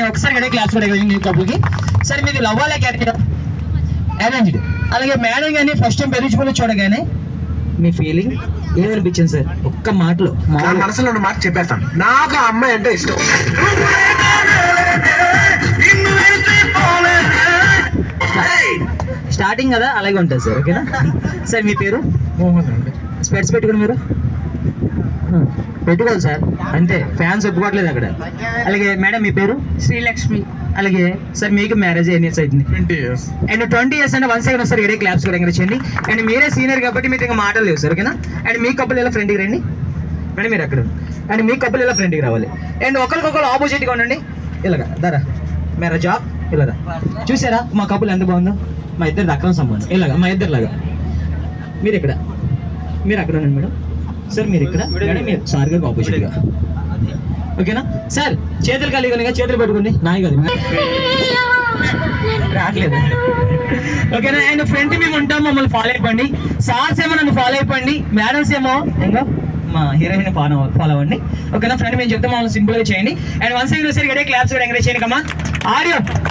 ఒకసారి గడే class new కపుల్కి. సరే మీది లవ్ వాళ్ళ క్యారెక్టర్ అరేంజ్డ్. అలాగే మేడం కానీ ఫస్ట్ టైం పెరిగిపోయి చూడగానే మీ ఫీలింగ్ ఏమనిపించింది సార్? ఒక్క మాటలో నా మనసులో ఉన్న మాట చెప్పేస్తాను. నాకు ఆ అమ్మాయి అంటే ఇష్టం. స్టార్టింగ్ కదా అలాగే ఉంటుంది సార్. ఓకేనా సార్? మీ పేరు? మోహన్ అండి. స్పెట్స్ పెట్టుకుని మీరు పెట్టుకోవాలి సార్, అంతే. ఫ్యాన్స్ ఒప్పుకోవట్లేదు అక్కడ. అలాగే మేడం మీ పేరు? శ్రీలక్ష్మి. అలాగే సార్ మీకు మ్యారేజ్ ఎన్ని ఇయర్స్ అవుతుంది? 20 years. అండ్ 20 years అంటే 1 second ఒకసారి ఇడే క్లాప్స్ కూడా ఎంకరేజ్ చేయండి. అండ్ మీరే సీనియర్ కాబట్టి మీకు ఇంకా మాటలు లేవు సార్. ఓకేనా? అండ్ మీ కప్పులు ఎలా ఫ్రెండ్కి రండి మేడం, మీరు అక్కడ. అండ్ మీ కప్పులు ఎలా ఫ్రెండ్కి రావాలి. అండ్ ఒకరికొకరు ఆపోజిట్గా ఉండండి. ఇలాగా దరా మేరా జాబ్ ఇలాగా. చూసారా మా కప్పులు ఎంత బాగుందో? మా ఇద్దరు అక్రమ సంబంధం. ఇలాగా మా ఇద్దరులాగా. మీరు ఇక్కడ, మీరు అక్కడ ఉండండి మేడం. సార్ మీరు ఇక్కడ మేడం, మీరు సార్ గారికి ఆపోజిట్గా. ఓకేనా సార్? చేతులు కలిగి చేతులు పెట్టుకోండి. నాయి కాదు రావట్లేదు. ఓకేనా? అండ్ ఫ్రెండ్ మేము ఉంటాం, మమ్మల్ని ఫాలో అయిపోండి. సార్స్ ఏమో నన్ను ఫాలో అయిపోండి, మేడమ్స్ ఏమో ఇంకా మా హీరోయిన్ ఫాలో అవ్వండి. ఓకేనా ఫ్రెండ్? మేము చెప్తాం, మమ్మల్ని సింపుల్గా చేయండి. అండ్ 1 second ఒకసారి క్లాప్స్ కూడా ఎంకరేజ్ చేయండి. కమా ఆడియో